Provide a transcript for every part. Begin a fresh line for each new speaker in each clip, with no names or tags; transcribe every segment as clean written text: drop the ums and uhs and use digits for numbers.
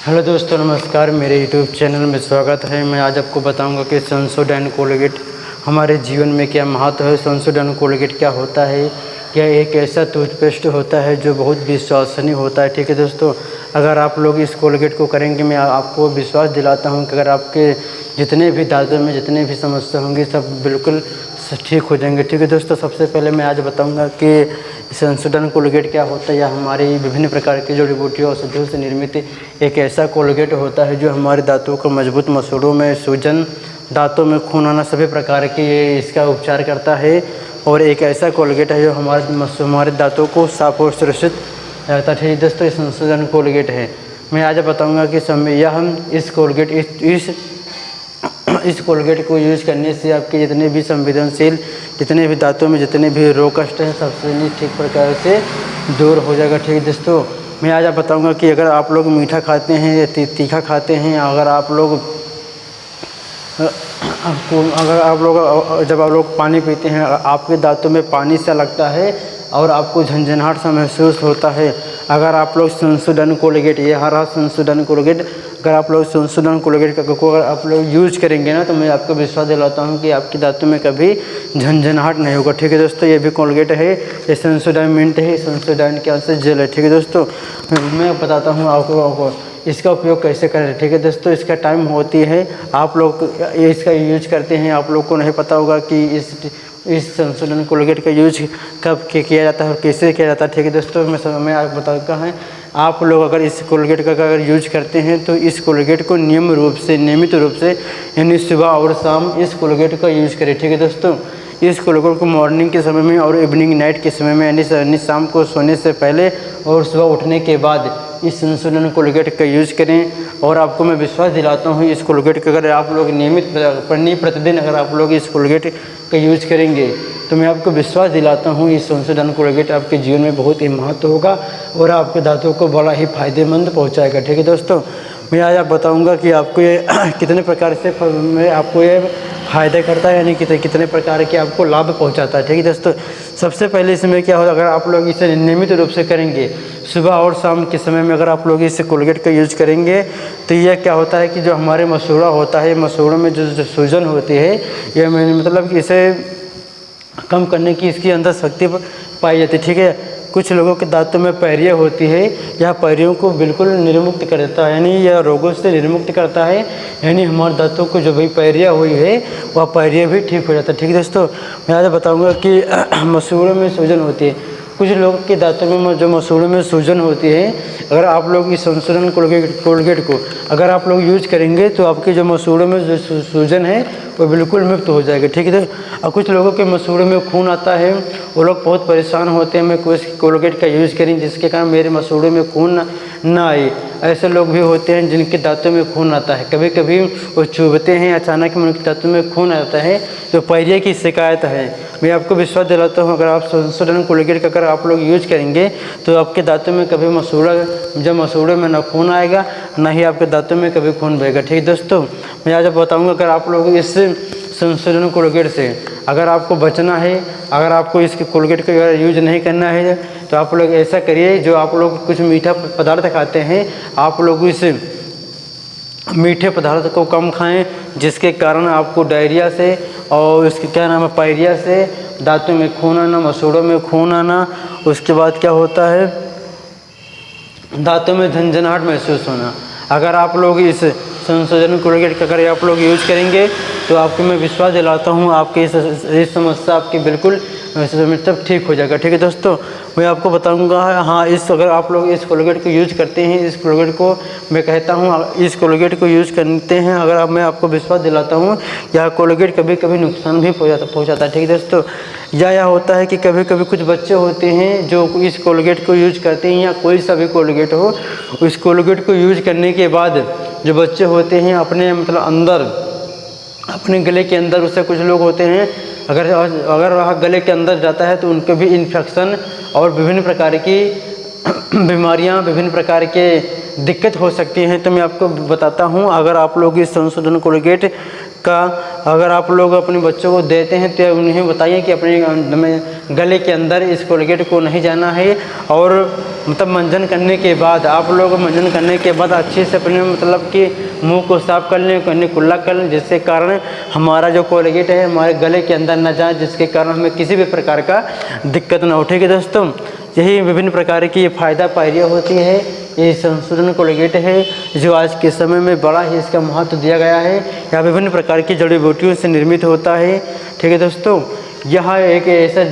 Hello दोस्तों, नमस्कार। मेरे यूट्यूब चैनल में स्वागत है। मैं आज आपको बताऊंगा कि सेंसोडाइन कोलगेट हमारे जीवन में क्या महत्व है। सेंसोडाइन कोलगेट क्या होता है। क्या एक ऐसा टूथपेस्ट होता है जो बहुत विश्वसनीय होता है। ठीक है दोस्तों, अगर आप लोग इस कोलगेट को करेंगे, मैं आपको विश्वास दिलाता हूं कि अगर आपके जितने भी दांतों में जितने भी समस्या होंगी सब बिल्कुल ठीक हो जाएंगे। ठीक है दोस्तों, सबसे पहले मैं आज बताऊंगा कि सेंसोडाइन कोलगेट क्या होता है। यह हमारी विभिन्न प्रकार की जड़ी बूटियों औषधियों से निर्मित एक ऐसा कोलगेट होता है जो हमारे दांतों को मजबूत, मसूड़ों में सूजन, दांतों में खून आना, सभी प्रकार के इसका उपचार करता है। और एक ऐसा कोलगेट है जो हमारे दांतों को साफ और सुरक्षित रहता है। ठीक दोस्तों, ये सेंसोडाइन कोलगेट है। मैं आज बताऊंगा कि इस कोलगेट को यूज़ करने से आपके जितने भी संवेदनशील, जितने भी दांतों में जितने भी रोग कष्ट हैं, सबसे ठीक प्रकार से दूर हो जाएगा। ठीक दोस्तों, मैं आज बताऊंगा कि अगर आप लोग मीठा खाते हैं या तीखा खाते हैं, अगर आप लोग जब आप लोग पानी पीते हैं, आपके दांतों में पानी सा लगता है और आपको झंझनाहट सा महसूस होता है, अगर आप लोग सेंसोडाइन कोलगेट, ये हरा सेंसोडाइन कोलगेट, अगर आप लोग सेंसोडाइन कोलगेट को अगर आप लोग यूज करेंगे ना, तो मैं आपको विश्वास दिलाता हूँ कि आपके दांतों में कभी झंझनाहट नहीं होगा। ठीक है दोस्तों, ये भी कोलगेट है, ये सेंसोडाइन मिंट है, सेंसोडाइन के से जेल है। ठीक है दोस्तों, मैं बताता हूँ आपको इसका उपयोग कैसे करें। ठीक है दोस्तों, इसका टाइम होती है, आप लोग इसका यूज करते हैं, आप लोग को नहीं पता होगा कि इस सेंसोडाइन कोलगेट का यूज कब किया जाता है और कैसे किया जाता है। ठीक है दोस्तों, मैं आपको बताता हूँ, आप लोग अगर इस कोलगेट का अगर यूज करते हैं तो इस कोलगेट को नियमित रूप से यानी सुबह और शाम इस कोलगेट का यूज करें। ठीक है दोस्तों, इस कोलगेट को मॉर्निंग के समय में और इवनिंग नाइट के समय में यानी शाम को सोने से पहले और सुबह उठने के बाद इस सेंसोडाइन कोलगेट का यूज करें। और आपको मैं विश्वास दिलाता हूँ, इस कोलगेट का अगर आप लोग प्रतिदिन अगर आप लोग इस कोलगेट का यूज करेंगे तो मैं आपको विश्वास दिलाता हूँ इस सेंसोडाइन कोलगेट आपके जीवन में बहुत ही महत्व होगा और आपके दांतों को बड़ा ही फायदेमंद पहुँचाएगा। ठीक है दोस्तों, मैं आज आप बताऊँगा कि आपको ये कितने प्रकार से आपको ये फ़ायदा करता है, यानी कितने प्रकार के आपको लाभ पहुंचाता है। ठीक है दोस्तों, सबसे पहले इसमें क्या होगा, अगर आप लोग इसे नियमित रूप से करेंगे, सुबह और शाम के समय में अगर आप लोग इस कोलगेट का यूज करेंगे तो यह क्या होता है कि जो हमारे मसूड़ा होता है, मसूड़ों में जो सूजन होती है, यह मतलब कि इसे कम करने की इसकी अंदर शक्ति पाई जाती है। ठीक है, कुछ लोगों के दांतों में पैरिया होती है, यह पैरियों को बिल्कुल निर्मुक्त कर देता है, यानी यह रोगों से निर्मुक्त करता है, यानी हमारे दांतों को जो भी पैरिया हुई है वह पैरिया भी ठीक हो जाता है। ठीक है दोस्तों, मैं आज बताऊंगा कि मसूड़ों में सूजन होती है, कुछ लोगों के दांतों में जो मसूड़ों में सूजन होती है, अगर आप लोग इस सेंसोडाइन कोलगेट को अगर आप लोग यूज करेंगे तो आपके जो मसूड़ों में जो सूजन है वो बिल्कुल मुक्त हो जाएगा। ठीक है, और कुछ लोगों के मसूड़ों में खून आता है, वो लोग बहुत परेशान होते हैं, मैं कोलगेट का यूज़ करें जिसके कारण मेरे मसूड़ों में खून ना आए। ऐसे लोग भी होते हैं जिनके दांतों में खून आता है, कभी कभी वो चुभते हैं, अचानक में उनके दांतों में खून आता है, तो पैरिया की शिकायत है। मैं आपको विश्वास दिलाता हूँ, अगर आप सेंसोडाइन कोलगेट का अगर आप लोग यूज करेंगे तो आपके दांतों में कभी मसूड़ों में ना खून आएगा, ना ही आपके दांतों में कभी खून बहेगा। ठीक है दोस्तों, मैं आज बताऊँगा अगर आप लोग इस सेंसोडाइन कोलगेट से अगर आपको बचना है, अगर आपको इसके कोलगेट का अगर यूज नहीं करना है तो आप लोग ऐसा करिए, जो आप लोग कुछ मीठा पदार्थ खाते हैं, आप लोग इस मीठे पदार्थ को कम खाएं, जिसके कारण आपको डायरिया से और उसके क्या नाम है पैरिया से दांतों में खून आना, मसूड़ों में खून आना, उसके बाद क्या होता है दांतों में झंझनाहट महसूस होना। अगर आप लोग इस सेंसोडाइन कोलगेट का अगर आप लोग यूज करेंगे तो आपको मैं विश्वास दिलाता हूँ आपकी इस समस्या आपकी बिल्कुल मतलब ठीक हो जाएगा। ठीक है दोस्तों, मैं आपको बताऊंगा, हाँ, अगर आप लोग इस कोलगेट को यूज करते हैं, इस कोलगेट को मैं कहता हूँ इस कोलगेट को यूज करते हैं, अगर मैं आपको विश्वास दिलाता हूँ यह कोलगेट कभी कभी नुकसान भी पहुँचाता है। ठीक है दोस्तों, यह होता है कि कभी कभी कुछ बच्चे होते हैं जो इस कोलगेट को यूज करते हैं, या कोई सा भी कोलगेट हो, इस कोलगेट को यूज करने के बाद जो बच्चे होते हैं अपने मतलब अंदर अपने गले के अंदर, उससे कुछ लोग होते हैं अगर वह गले के अंदर जाता है तो उनको भी इन्फेक्शन और विभिन्न प्रकार की बीमारियां, विभिन्न प्रकार के दिक्कत हो सकती हैं। तो मैं आपको बताता हूं, अगर आप लोग इस सेंसोडाइन कोलगेट का अगर आप लोग अपने बच्चों को देते हैं तो उन्हें बताइए कि अपने गले के अंदर इस कोलगेट को नहीं जाना है। और मतलब मंजन करने के बाद आप लोग मंजन करने के बाद अच्छे से अपने मतलब कि मुंह को साफ कर लें, कहीं कुल्ला कर लें, जिसके कारण हमारा जो कोलगेट है हमारे गले के अंदर न जाए, जिसके कारण हमें किसी भी प्रकार का दिक्कत ना उठेगी। दोस्तों यही विभिन्न प्रकार की फ़ायदा पायरियाँ होती है। ये संशोधन कोलगेट है जो आज के समय में बड़ा ही इसका महत्व दिया गया है। यह विभिन्न प्रकार की जड़ी बूटियों से निर्मित होता है। ठीक है दोस्तों, यह एक ऐसा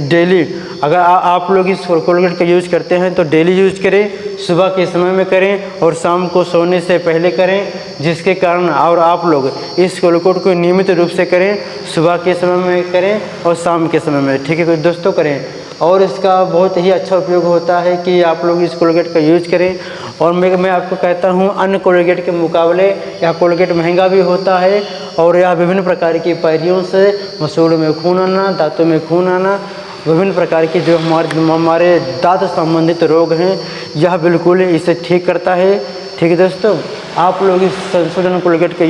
डेली अगर आप लोग इस कोलगेट का यूज़ करते हैं तो डेली यूज करें, सुबह के समय में करें और शाम को सोने से पहले करें, जिसके कारण और आप लोग इस कोलगेट को नियमित रूप से करें, सुबह के समय में करें और शाम के समय में। ठीक है दोस्तों, करें। और इसका बहुत ही अच्छा उपयोग होता है कि आप लोग इस कोलगेट का यूज करें। और मैं आपको कहता हूँ अन्य कोलगेट के मुकाबले यह कोलगेट महंगा भी होता है और यह विभिन्न प्रकार की पायरियों से मसूड़ में खून आना, दांतों में खून आना, विभिन्न प्रकार की जो हमारे दांत संबंधित रोग हैं यह बिल्कुल इसे ठीक करता है। ठीक है दोस्तों, आप लोग इस संशोधन कोलगेट का